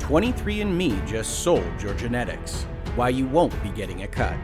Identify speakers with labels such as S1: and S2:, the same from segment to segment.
S1: 23andMe just sold your genetics. Why you won't be getting a cut.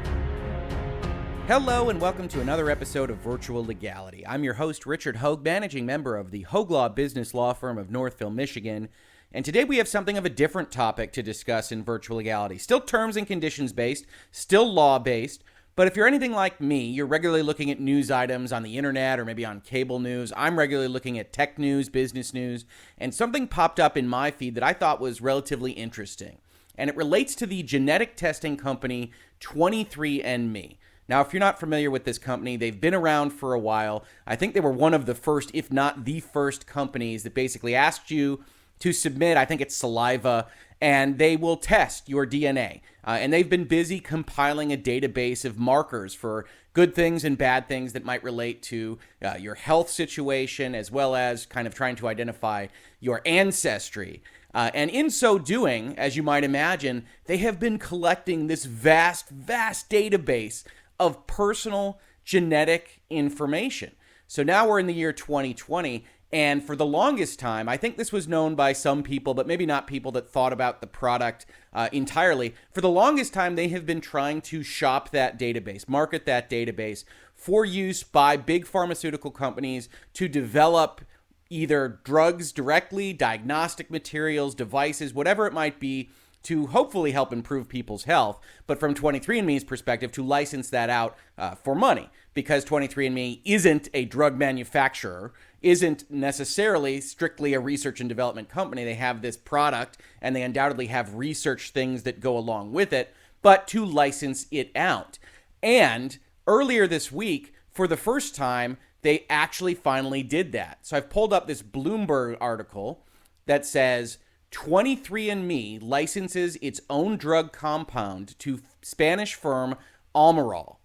S1: Hello and welcome to another episode of Virtual Legality. I'm your host, Richard Hoeg, managing member of the Hoeg Law business law firm of Northville, Michigan. And today we have something of a different topic to discuss in Virtual Legality. Still terms and conditions based, still law based. But if you're anything like me, you're regularly looking at news items on the internet or maybe on cable news. I'm regularly looking at tech news, business news, and something popped up in my feed that I thought was relatively interesting. And it relates to the genetic testing company 23andMe. Now, if you're not familiar with this company, they've been around for a while. I think they were one of the first, if not the first companies that basically asked you to submit, I think it's saliva, and they will test your DNA. And they've been busy compiling a database of markers for good things and bad things that might relate to your health situation, as well as kind of trying to identify your ancestry. And in so doing, as you might imagine, they have been collecting this vast database of personal genetic information. So now we're in the year 2020. And for the longest time, I think this was known by some people, but maybe not people that thought about the product entirely. For the longest time, they have been trying to shop that database, market that database for use by big pharmaceutical companies to develop either drugs directly, diagnostic materials, devices, whatever it might be, to hopefully help improve people's health, but from 23andMe's perspective, to license that out for money, because 23andMe isn't a drug manufacturer, isn't necessarily strictly a research and development company. They have this product, and they undoubtedly have research things that go along with it, but to license it out. And earlier this week, for the first time, they actually finally did that. So I've pulled up this Bloomberg article that says, 23andMe licenses its own drug compound to Spanish firm Almirall.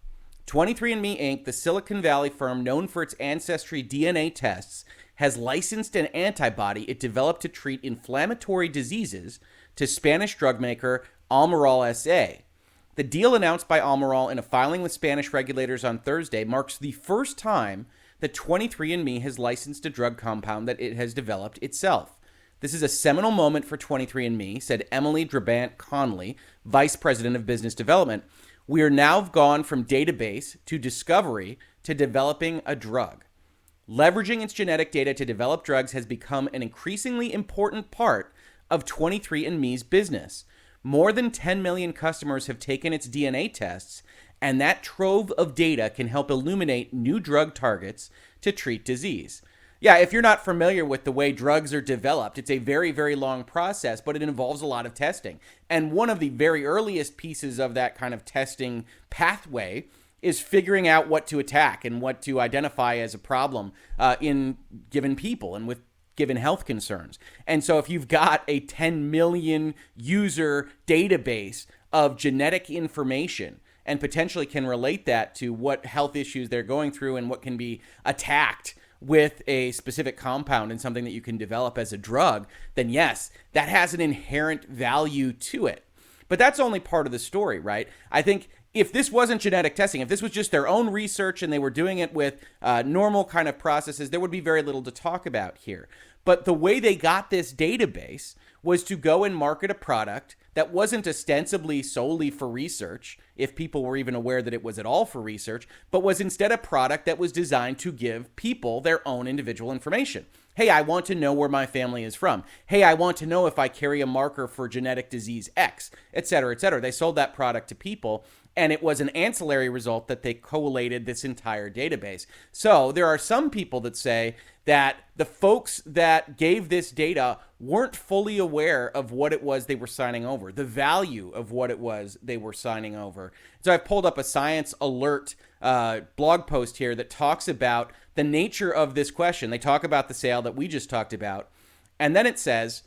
S1: 23andMe Inc., the Silicon Valley firm known for its ancestry DNA tests, has licensed an antibody it developed to treat inflammatory diseases to Spanish drug maker Almirall SA. The deal announced by Almirall in a filing with Spanish regulators on Thursday marks the first time that 23andMe has licensed a drug compound that it has developed itself. This is a seminal moment for 23andMe, said Emily Drabant Conley, Vice President of Business Development. We are now gone from database to discovery to developing a drug. Leveraging its genetic data to develop drugs has become an increasingly important part of 23andMe's business. More than 10 million customers have taken its DNA tests, and that trove of data can help illuminate new drug targets to treat disease. Yeah, if you're not familiar with the way drugs are developed, it's a very long process, but it involves a lot of testing. And one of the very earliest pieces of that kind of testing pathway is figuring out what to attack and what to identify as a problem in given people and with given health concerns. And so if you've got a 10 million user database of genetic information and potentially can relate that to what health issues they're going through and what can be attacked with a specific compound and something that you can develop as a drug, then yes, that has an inherent value to it. But that's only part of the story, right? I think if this wasn't genetic testing, if this was just their own research and they were doing it with normal kind of processes, there would be very little to talk about here. But the way they got this database was to go and market a product that wasn't ostensibly solely for research, if people were even aware that it was at all for research, but was instead a product that was designed to give people their own individual information. Hey, I want to know where my family is from. Hey, I want to know if I carry a marker for genetic disease X, et cetera, et cetera. They sold that product to people, and it was an ancillary result that they collated this entire database. So there are some people that say that the folks that gave this data weren't fully aware of what it was they were signing over, the value of what it was they were signing over. So I've pulled up a Science Alert blog post here that talks about the nature of this question. They talk about the sale that we just talked about. And then it says,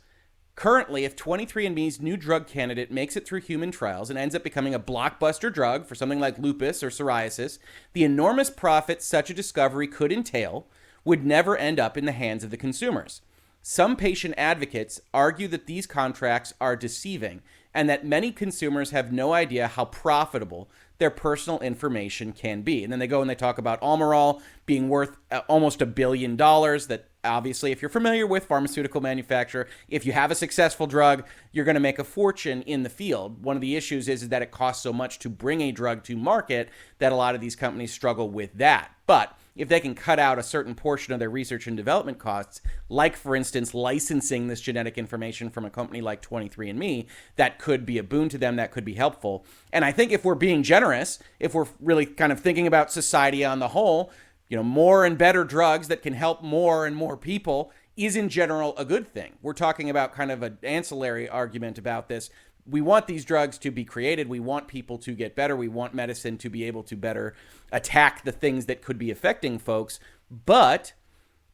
S1: currently, if 23andMe's new drug candidate makes it through human trials and ends up becoming a blockbuster drug for something like lupus or psoriasis, the enormous profits such a discovery could entail would never end up in the hands of the consumers. Some patient advocates argue that these contracts are deceiving and that many consumers have no idea how profitable their personal information can be. And then they go and they talk about Almirall being worth almost $1 billion, that Obviously, if you're familiar with pharmaceutical manufacture, if you have a successful drug, you're going to make a fortune in the field. One of the issues is that it costs so much to bring a drug to market that a lot of these companies struggle with that. But if they can cut out a certain portion of their research and development costs, like, for instance, licensing this genetic information from a company like 23andMe, that could be a boon to them, that could be helpful. And I think if we're being generous, if we're really kind of thinking about society on the whole, more and better drugs that can help more and more people is in general a good thing. We're talking about kind of an ancillary argument about this. We want these drugs to be created. We want people to get better. We want medicine to be able to better attack the things that could be affecting folks. But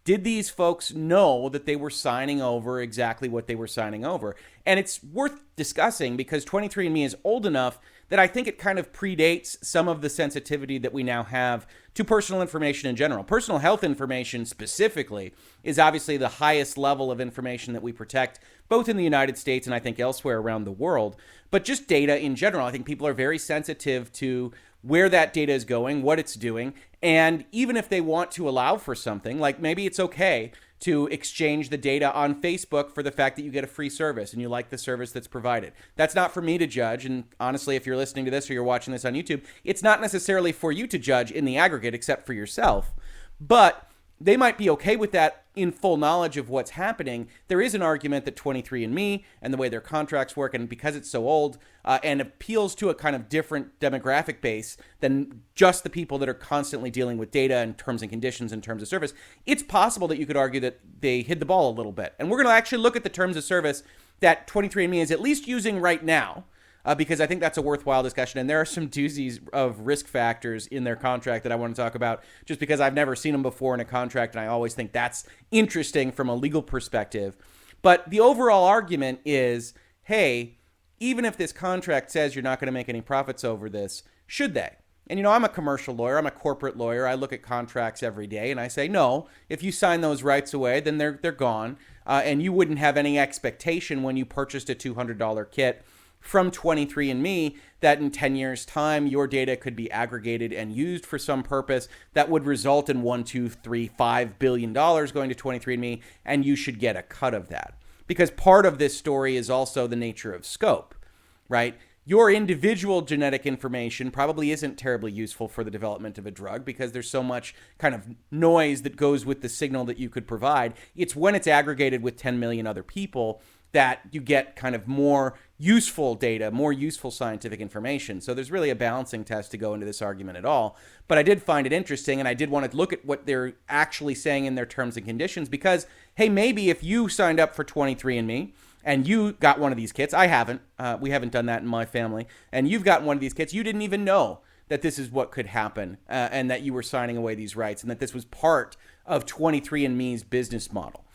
S1: did these folks know that they were signing over exactly what they were signing over? And it's worth discussing because 23andMe is old enough that I think it kind of predates some of the sensitivity that we now have to personal information in general. Personal health information specifically is obviously the highest level of information that we protect, both in the United States and I think elsewhere around the world. But just data in general, I think people are very sensitive to where that data is going, what it's doing, and even if they want to allow for something, like maybe it's okay to exchange the data on Facebook for the fact that you get a free service and you like the service that's provided. That's not for me to judge. And honestly, if you're listening to this or you're watching this on YouTube, it's not necessarily for you to judge in the aggregate except for yourself. But they might be okay with that in full knowledge of what's happening. There is an argument that 23andMe and the way their contracts work, and because it's so old and appeals to a kind of different demographic base than just the people that are constantly dealing with data and terms and conditions and terms of service, it's possible that you could argue that they hid the ball a little bit. And we're going to actually look at the terms of service that 23andMe is at least using right now, because I think that's a worthwhile discussion. And there are some doozies of risk factors in their contract that I want to talk about just because I've never seen them before in a contract, and I always think that's interesting from a legal perspective. But the overall argument is, hey, even if this contract says you're not going to make any profits over this, should they? And, I'm a commercial lawyer. I'm a corporate lawyer. I look at contracts every day, and I say, no, if you sign those rights away, then they're gone. And you wouldn't have any expectation when you purchased a $200 kit from 23andMe that in 10 years' time, your data could be aggregated and used for some purpose that would result in $5 billion going to 23andMe, and you should get a cut of that. Because part of this story is also the nature of scope, right? Your individual genetic information probably isn't terribly useful for the development of a drug because there's so much kind of noise that goes with the signal that you could provide. It's when it's aggregated with 10 million other people that you get kind of more useful data, more useful scientific information. So there's really a balancing test to go into this argument at all. But I did find it interesting, and I did want to look at what they're actually saying in their terms and conditions because, hey, maybe if you signed up for 23andMe and you got one of these kits, I haven't, we haven't done that in my family, and you've gotten one of these kits, you didn't even know that this is what could happen and that you were signing away these rights and that this was part of 23andMe's business model.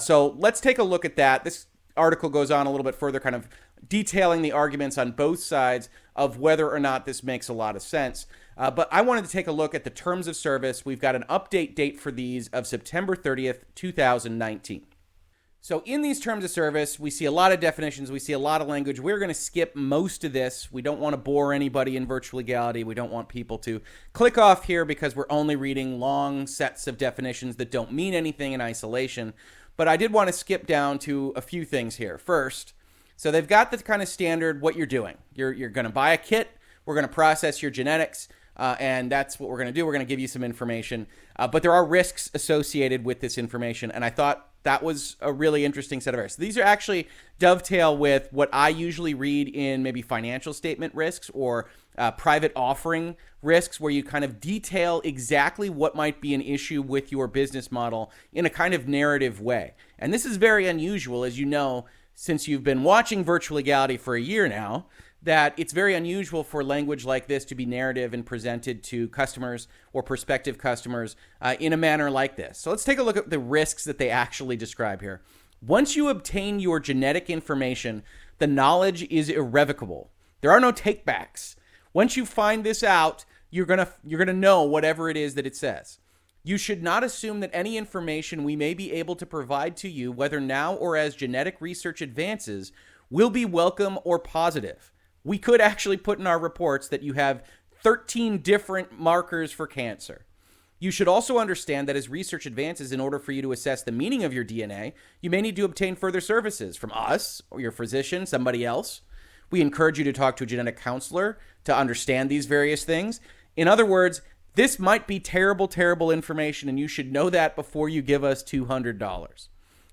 S1: So let's take a look at that. This article goes on a little bit further, kind of detailing the arguments on both sides of whether or not this makes a lot of sense. But I wanted to take a look at the terms of service. We've got an update date for these of September 30th, 2019. So in these terms of service, we see a lot of definitions. We see a lot of language. We're going to skip most of this. We don't want to bore anybody in virtual legality. We don't want people to click off here because we're only reading long sets of definitions that don't mean anything in isolation. But I did want to skip down to a few things here. First, so they've got the kind of standard what you're doing. You're going to buy a kit. We're going to process your genetics. And that's what we're going to do. We're going to give you some information. But there are risks associated with this information. And I thought that was a really interesting set of risks. These are actually dovetail with what I usually read in maybe financial statement risks or private offering risks, where you kind of detail exactly what might be an issue with your business model in a kind of narrative way. And this is very unusual, as you know, since you've been watching Virtual Legality for a year now, that it's very unusual for language like this to be narrative and presented to customers or prospective customers in a manner like this. So let's take a look at the risks that they actually describe here. Once you obtain your genetic information, the knowledge is irrevocable. There are no takebacks. Once you find this out, you're gonna know whatever it is that it says. You should not assume that any information we may be able to provide to you, whether now or as genetic research advances, will be welcome or positive. We could actually put in our reports that you have 13 different markers for cancer. You should also understand that as research advances, in order for you to assess the meaning of your DNA, you may need to obtain further services from us or your physician, somebody else. We encourage you to talk to a genetic counselor to understand these various things. In other words, this might be terrible, terrible information, and you should know that before you give us $200.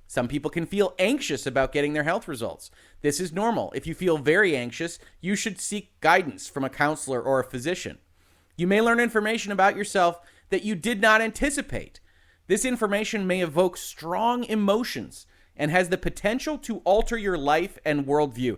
S1: Some people can feel anxious about getting their health results. This is normal. If you feel very anxious, you should seek guidance from a counselor or a physician. You may learn information about yourself that you did not anticipate. This information may evoke strong emotions and has the potential to alter your life and worldview.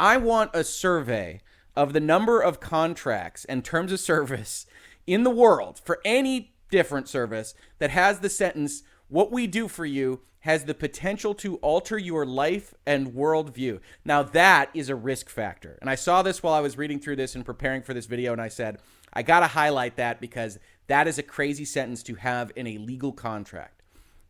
S1: I want a survey of the number of contracts and terms of service in the world for any different service that has the sentence, "What we do for you has the potential to alter your life and worldview." Now that is a risk factor. And I saw this while I was reading through this and preparing for this video, and I said, I got to highlight that because that is a crazy sentence to have in a legal contract.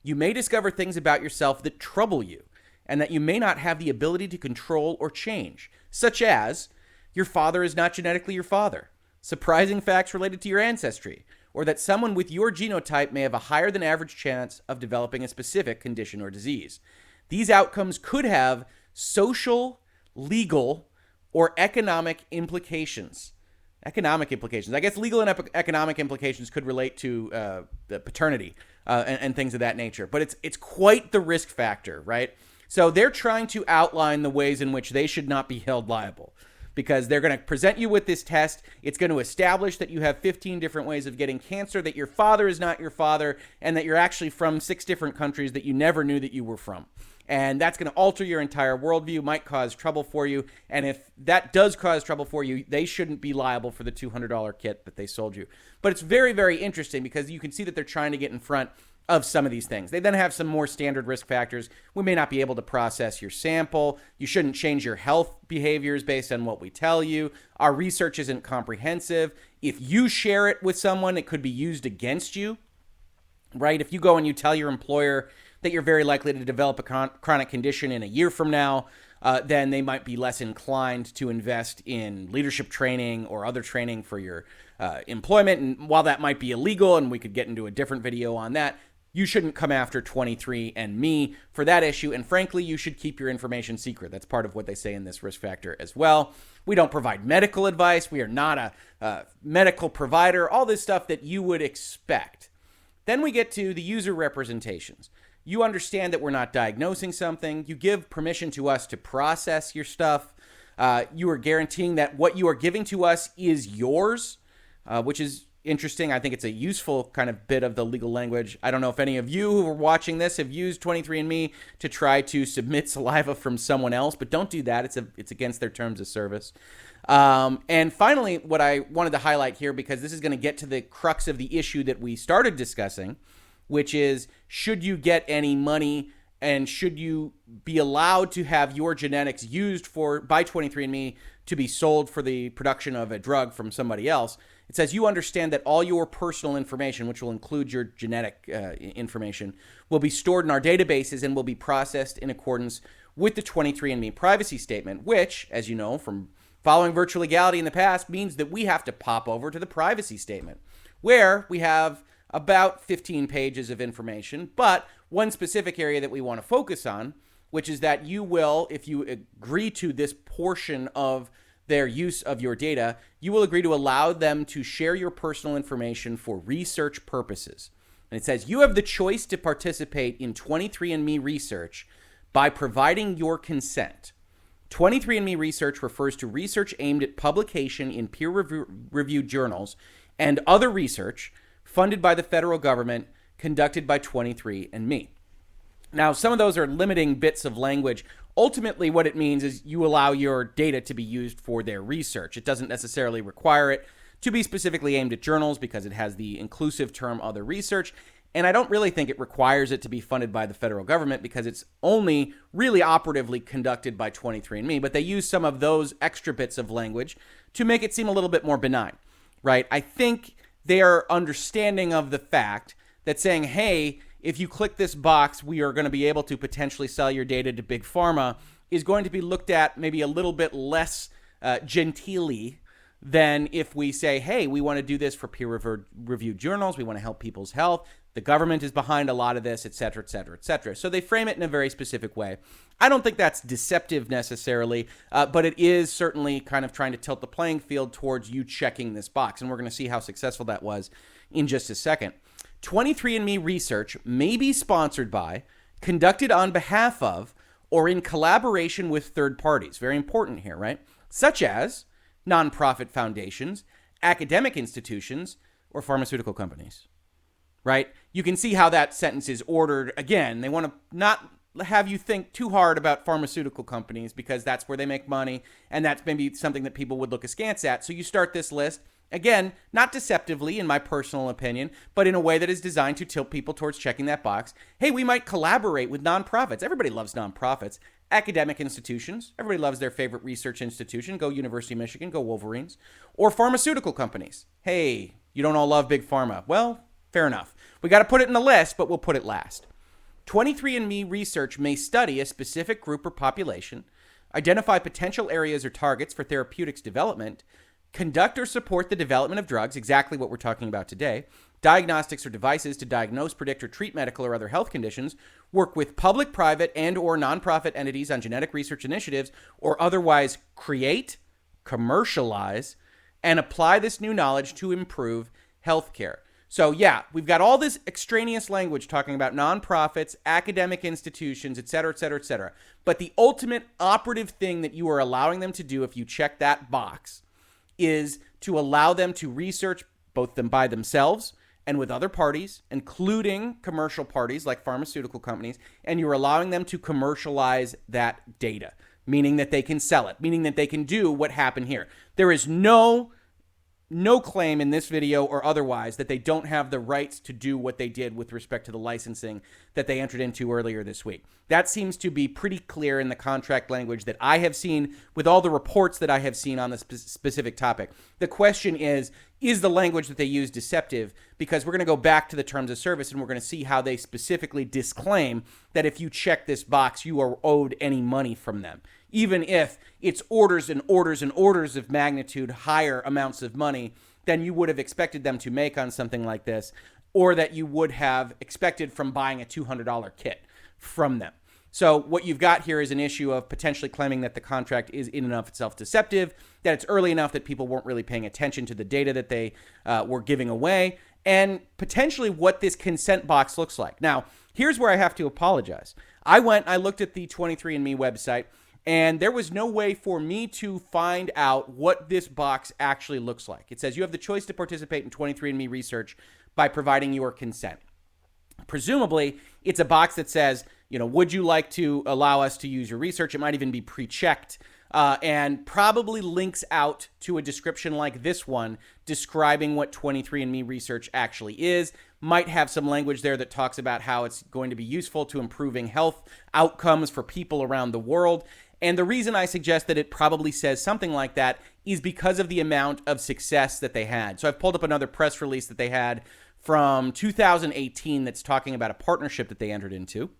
S1: You may discover things about yourself that trouble you and that you may not have the ability to control or change, such as your father is not genetically your father, surprising facts related to your ancestry, or that someone with your genotype may have a higher than average chance of developing a specific condition or disease. These outcomes could have social, legal, or economic implications. Economic implications. I guess legal and economic implications could relate to the paternity and things of that nature. But it's quite the risk factor, right? So they're trying to outline the ways in which they should not be held liable, because they're going to present you with this test. It's going to establish that you have 15 different ways of getting cancer, that your father is not your father, and that you're actually from 6 different countries that you never knew that you were from. And that's going to alter your entire worldview, might cause trouble for you. And if that does cause trouble for you, they shouldn't be liable for the $200 kit that they sold you. But it's very, very interesting because you can see that they're trying to get in front of some of these things. They then have some more standard risk factors. We may not be able to process your sample. You shouldn't change your health behaviors based on what we tell you. Our research isn't comprehensive. If you share it with someone, it could be used against you, right? If you go and you tell your employer that you're very likely to develop a chronic condition in a year from now, then they might be less inclined to invest in leadership training or other training for your employment. And while that might be illegal, and we could get into a different video on that, you shouldn't come after 23andMe for that issue. And frankly, you should keep your information secret. That's part of what they say in this risk factor as well. We don't provide medical advice. We are not a medical provider, all this stuff that you would expect. Then we get to the user representations. You understand that we're not diagnosing something. You give permission to us to process your stuff. You are guaranteeing that what you are giving to us is yours, which is interesting. I think it's a useful kind of bit of the legal language. I don't know if any of you who are watching this have used 23andMe to try to submit saliva from someone else, but don't do that. It's against their terms of service. And finally, what I wanted to highlight here, because this is going to get to the crux of the issue that we started discussing, which is, should you get any money and should you be allowed to have your genetics used by 23andMe to be sold for the production of a drug from somebody else? It says you understand that all your personal information, which will include your genetic information, will be stored in our databases and will be processed in accordance with the 23andMe privacy statement, which, as you know from following Virtual Legality in the past, means that we have to pop over to the privacy statement, where we have about 15 pages of information, but one specific area that we want to focus on, which is that you will, if you agree to this portion of their use of your data, you will agree to allow them to share your personal information for research purposes. And it says you have the choice to participate in 23andMe research by providing your consent. 23andMe research refers to research aimed at publication in peer-reviewed journals and other research funded by the federal government, conducted by 23andMe. Now, some of those are limiting bits of language. Ultimately, what it means is you allow your data to be used for their research. It doesn't necessarily require it to be specifically aimed at journals because it has the inclusive term other research. And I don't really think it requires it to be funded by the federal government because it's only really operatively conducted by 23andMe. But they use some of those extra bits of language to make it seem a little bit more benign, right? I think they are understanding of the fact that saying, hey, if you click this box, we are going to be able to potentially sell your data to Big Pharma, is going to be looked at maybe a little bit less genteelly than if we say, hey, we want to do this for peer-reviewed journals. We want to help people's health. The government is behind a lot of this, et cetera, et cetera, et cetera. So they frame it in a very specific way. I don't think that's deceptive necessarily, but it is certainly kind of trying to tilt the playing field towards you checking this box. And we're going to see how successful that was in just a second. 23andMe research may be sponsored by, conducted on behalf of, or in collaboration with third parties. Very important here, right? Such as nonprofit foundations, academic institutions, or pharmaceutical companies, right? You can see how that sentence is ordered. Again, they want to not have you think too hard about pharmaceutical companies because that's where they make money, and that's maybe something that people would look askance at. So you start this list, again, not deceptively in my personal opinion, but in a way that is designed to tilt people towards checking that box. Hey, we might collaborate with nonprofits. Everybody loves nonprofits. Academic institutions. Everybody loves their favorite research institution. Go University of Michigan. Go Wolverines. Or pharmaceutical companies. Hey, you don't all love big pharma. Well, fair enough. We got to put it in the list, but we'll put it last. 23andMe research may study a specific group or population, identify potential areas or targets for therapeutics development, conduct or support the development of drugs, exactly what we're talking about today, diagnostics or devices to diagnose, predict, or treat medical or other health conditions, work with public, private, and or nonprofit entities on genetic research initiatives, or otherwise create, commercialize, and apply this new knowledge to improve healthcare. So yeah, we've got all this extraneous language talking about nonprofits, academic institutions, et cetera, et cetera, et cetera. But the ultimate operative thing that you are allowing them to do if you check that box is to allow them to research both them by themselves and with other parties, including commercial parties like pharmaceutical companies, and you're allowing them to commercialize that data, meaning that they can sell it, meaning that they can do what happened here. There is no claim in this video or otherwise that they don't have the rights to do what they did with respect to the licensing that they entered into earlier this week. That seems to be pretty clear in the contract language that I have seen with all the reports that I have seen on this specific topic. The question is the language that they use deceptive? Because we're going to go back to the terms of service and we're going to see how they specifically disclaim that if you check this box, you are owed any money from them. Even if it's orders and orders and orders of magnitude higher amounts of money than you would have expected them to make on something like this, or that you would have expected from buying a $200 kit from them. So what you've got here is an issue of potentially claiming that the contract is in and of itself deceptive, that it's early enough that people weren't really paying attention to the data that they were giving away, and potentially what this consent box looks like. Now, here's where I have to apologize. I looked at the 23andMe website, and there was no way for me to find out what this box actually looks like. It says you have the choice to participate in 23andMe research by providing your consent. Presumably, it's a box that says, would you like to allow us to use your research? It might even be pre-checked and probably links out to a description like this one describing what 23andMe research actually is. Might have some language there that talks about how it's going to be useful to improving health outcomes for people around the world. And the reason I suggest that it probably says something like that is because of the amount of success that they had. So I've pulled up another press release that they had from 2018 that's talking about a partnership that they entered into.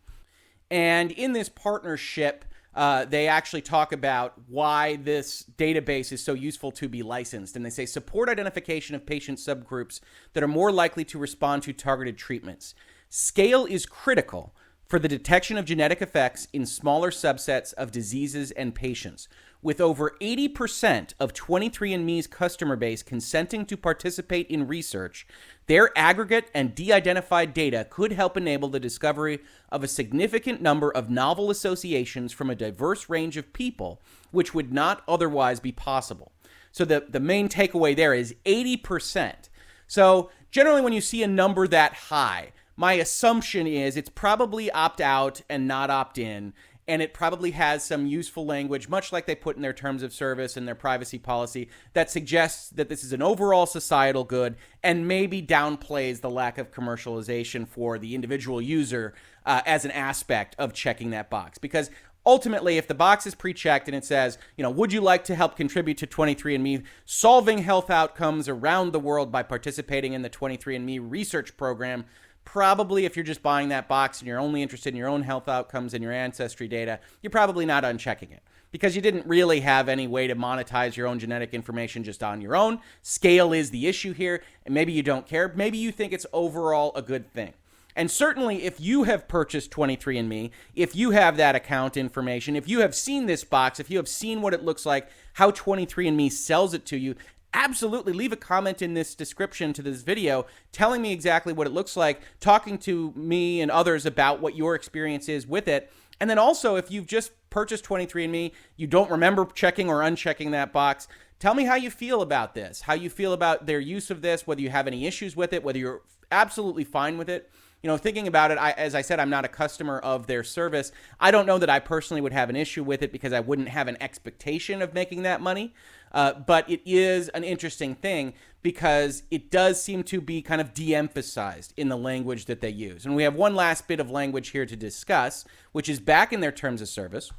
S1: And in this partnership, they actually talk about why this database is so useful to be licensed. And they say support identification of patient subgroups that are more likely to respond to targeted treatments. Scale is critical for the detection of genetic effects in smaller subsets of diseases and patients. With over 80% of 23andMe's customer base consenting to participate in research, their aggregate and de-identified data could help enable the discovery of a significant number of novel associations from a diverse range of people, which would not otherwise be possible. So the main takeaway there is 80%. So generally when you see a number that high, my assumption is it's probably opt-out and not opt-in, and it probably has some useful language, much like they put in their terms of service and their privacy policy, that suggests that this is an overall societal good and maybe downplays the lack of commercialization for the individual user as an aspect of checking that box. Because ultimately, if the box is pre-checked and it says, would you like to help contribute to 23andMe solving health outcomes around the world by participating in the 23andMe research program, probably if you're just buying that box and you're only interested in your own health outcomes and your ancestry data, you're probably not unchecking it because you didn't really have any way to monetize your own genetic information just on your own. Scale is the issue here, and maybe you don't care. Maybe you think it's overall a good thing. And certainly if you have purchased 23andMe, if you have that account information, if you have seen this box, if you have seen what it looks like, how 23andMe sells it to you, absolutely leave a comment in this description to this video telling me exactly what it looks like, talking to me and others about what your experience is with it. And then also, if you've just purchased 23andMe, you don't remember checking or unchecking that box, tell me how you feel about this, how you feel about their use of this, whether you have any issues with it, whether you're absolutely fine with it. You know, thinking about it, as I said, I'm not a customer of their service. I don't know that I personally would have an issue with it because I wouldn't have an expectation of making that money. But it is an interesting thing because it does seem to be kind of de-emphasized in the language that they use. And we have one last bit of language here to discuss, which is back in their terms of service.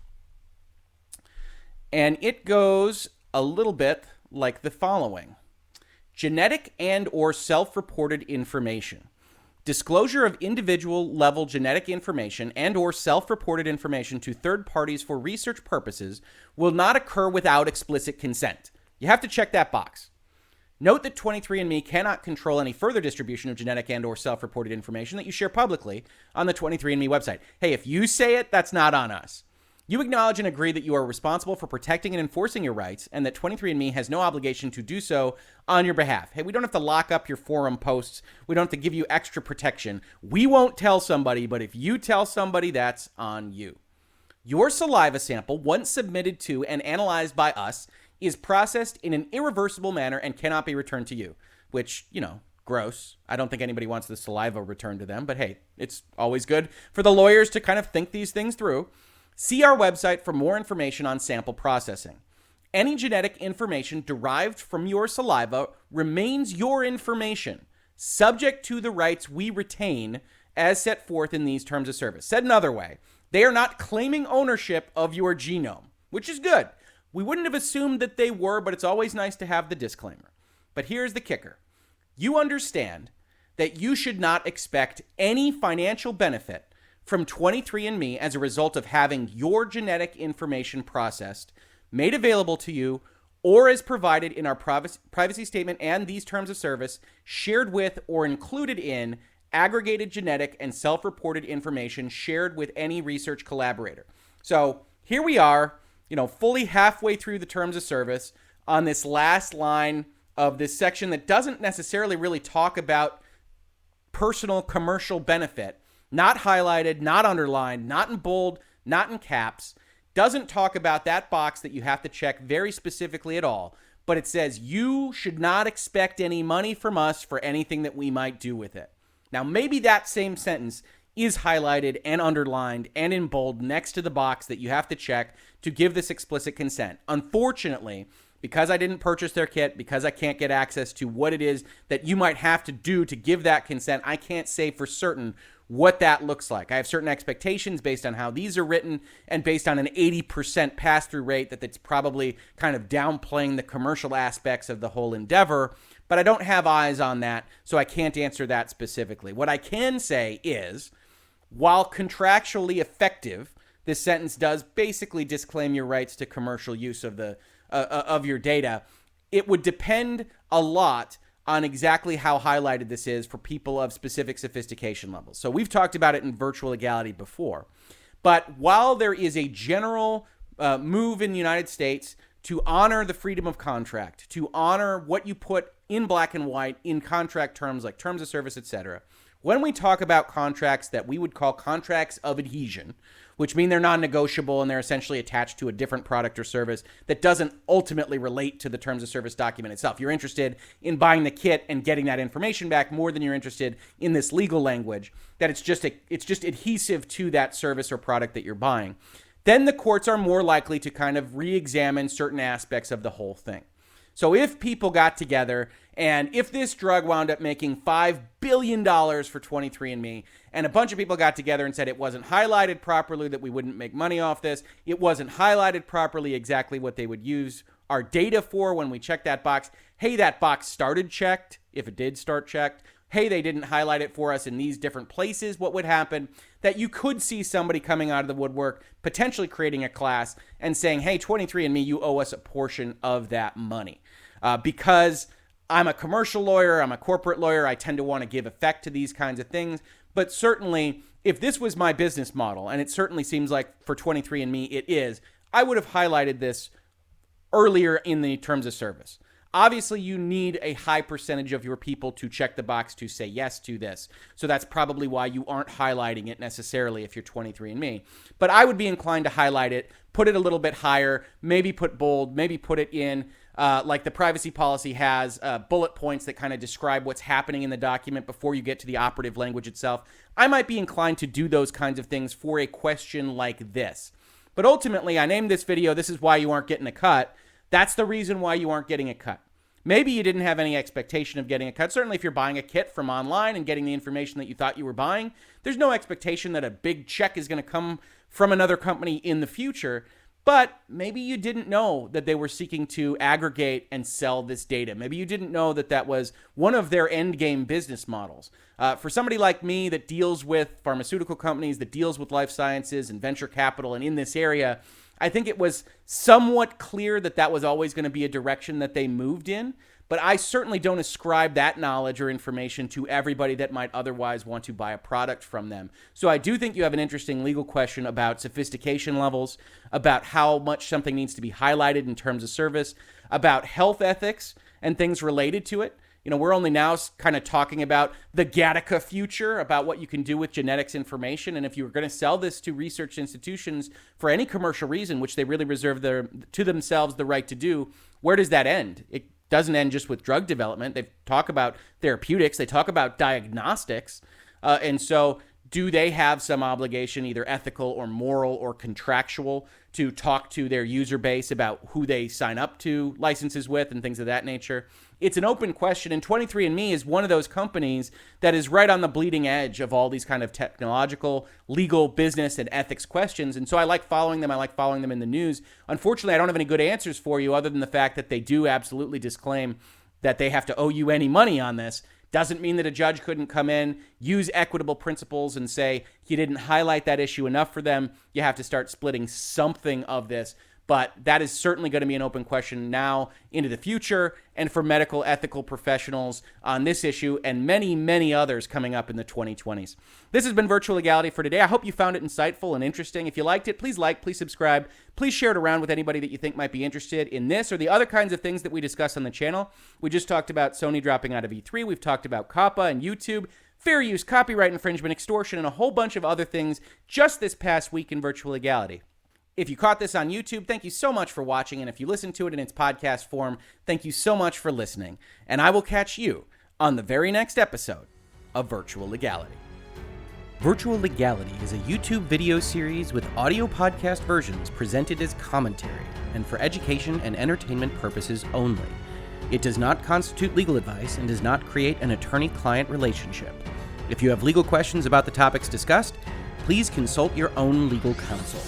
S1: And it goes a little bit like the following. Genetic and or self-reported information. Disclosure of individual-level genetic information and or self-reported information to third parties for research purposes will not occur without explicit consent. You have to check that box. Note that 23andMe cannot control any further distribution of genetic and or self-reported information that you share publicly on the 23andMe website. Hey, if you say it, that's not on us. You acknowledge and agree that you are responsible for protecting and enforcing your rights and that 23andMe has no obligation to do so on your behalf. Hey, we don't have to lock up your forum posts. We don't have to give you extra protection. We won't tell somebody, but if you tell somebody, that's on you. Your saliva sample, once submitted to and analyzed by us, is processed in an irreversible manner and cannot be returned to you, which, you know, gross. I don't think anybody wants the saliva returned to them, but hey, it's always good for the lawyers to kind of think these things through. See our website for more information on sample processing. Any genetic information derived from your saliva remains your information, subject to the rights we retain as set forth in these terms of service. Said another way, they are not claiming ownership of your genome, which is good. We wouldn't have assumed that they were, but it's always nice to have the disclaimer. But here's the kicker. You understand that you should not expect any financial benefit from 23andMe as a result of having your genetic information processed, made available to you, or as provided in our privacy statement and these terms of service, shared with or included in aggregated genetic and self-reported information shared with any research collaborator. So here we are, you know, fully halfway through the terms of service on this last line of this section that doesn't necessarily really talk about personal commercial benefit. Not highlighted, not underlined, not in bold, not in caps. Doesn't talk about that box that you have to check very specifically at all. But it says you should not expect any money from us for anything that we might do with it. Now, maybe that same sentence is highlighted and underlined and in bold next to the box that you have to check to give this explicit consent. Unfortunately, because I didn't purchase their kit, because I can't get access to what it is that you might have to do to give that consent, I can't say for certain what that looks like. I have certain expectations based on how these are written and based on an 80% pass-through rate that's probably kind of downplaying the commercial aspects of the whole endeavor, but I don't have eyes on that, so I can't answer that specifically. What I can say is, while contractually effective, this sentence does basically disclaim your rights to commercial use of the of your data. It would depend a lot on exactly how highlighted this is for people of specific sophistication levels. So we've talked about it in Virtual Legality before. But while there is a general move in the United States to honor the freedom of contract, to honor what you put in black and white in contract terms like terms of service, etc., when we talk about contracts that we would call contracts of adhesion, which mean they're non-negotiable and they're essentially attached to a different product or service that doesn't ultimately relate to the terms of service document itself. You're interested in buying the kit and getting that information back more than you're interested in this legal language, that it's just adhesive to that service or product that you're buying. Then the courts are more likely to kind of re-examine certain aspects of the whole thing. So if people got together and if this drug wound up making $5 billion for 23andMe and a bunch of people got together and said it wasn't highlighted properly, that we wouldn't make money off this, it wasn't highlighted properly exactly what they would use our data for when we checked that box. Hey, that box started checked, if it did start checked. hey, they didn't highlight it for us in these different places, what would happen? That you could see somebody coming out of the woodwork, potentially creating a class and saying, hey, 23andMe, you owe us a portion of that money. Because I'm a commercial lawyer, I'm a corporate lawyer, I tend to want to give effect to these kinds of things. But certainly, if this was my business model, and it certainly seems like for 23andMe it is, I would have highlighted this earlier in the terms of service. Obviously, you need a high percentage of your people to check the box to say yes to this. So that's probably why you aren't highlighting it necessarily if you're 23andMe. But I would be inclined to highlight it, put it a little bit higher, maybe put bold, maybe put it in like the privacy policy has bullet points that kind of describe what's happening in the document before you get to the operative language itself. I might be inclined to do those kinds of things for a question like this. But ultimately, I named this video, "This is why you aren't getting a cut." That's the reason why you aren't getting a cut. Maybe you didn't have any expectation of getting a cut. Certainly if you're buying a kit from online and getting the information that you thought you were buying, there's no expectation that a big check is going to come from another company in the future. But maybe you didn't know that they were seeking to aggregate and sell this data. Maybe you didn't know that that was one of their end game business models. For somebody like me that deals with pharmaceutical companies, that deals with life sciences and venture capital and in this area, I think it was somewhat clear that that was always going to be a direction that they moved in, but I certainly don't ascribe that knowledge or information to everybody that might otherwise want to buy a product from them. So I do think you have an interesting legal question about sophistication levels, about how much something needs to be highlighted in terms of service, about health ethics and things related to it. You know, we're only now kind of talking about the Gattaca future, about what you can do with genetics information. And if you were going to sell this to research institutions for any commercial reason, which they really reserve to themselves the right to do, where does that end? It doesn't end just with drug development. They talk about therapeutics. They talk about diagnostics. And so do they have some obligation, either ethical or moral or contractual, to talk to their user base about who they sign up to licenses with and things of that nature? It's an open question, and 23andMe is one of those companies that is right on the bleeding edge of all these kind of technological, legal, business, and ethics questions. And so I like following them. I like following them in the news. Unfortunately, I don't have any good answers for you other than the fact that they do absolutely disclaim that they have to owe you any money on this. Doesn't mean that a judge couldn't come in, use equitable principles and say, you didn't highlight that issue enough for them. You have to start splitting something of this. But that is certainly going to be an open question now into the future and for medical ethical professionals on this issue and many, many others coming up in the 2020s. This has been Virtual Legality for today. I hope you found it insightful and interesting. If you liked it, please like, please subscribe. Please share it around with anybody that you think might be interested in this or the other kinds of things that we discuss on the channel. We just talked about Sony dropping out of E3. We've talked about COPPA and YouTube, fair use, copyright infringement, extortion, and a whole bunch of other things just this past week in Virtual Legality. If you caught this on YouTube, thank you so much for watching. And if you listened to it in its podcast form, thank you so much for listening. And I will catch you on the very next episode of Virtual Legality. Virtual Legality is a YouTube video series with audio podcast versions presented as commentary and for education and entertainment purposes only. It does not constitute legal advice and does not create an attorney-client relationship. If you have legal questions about the topics discussed, please consult your own legal counsel.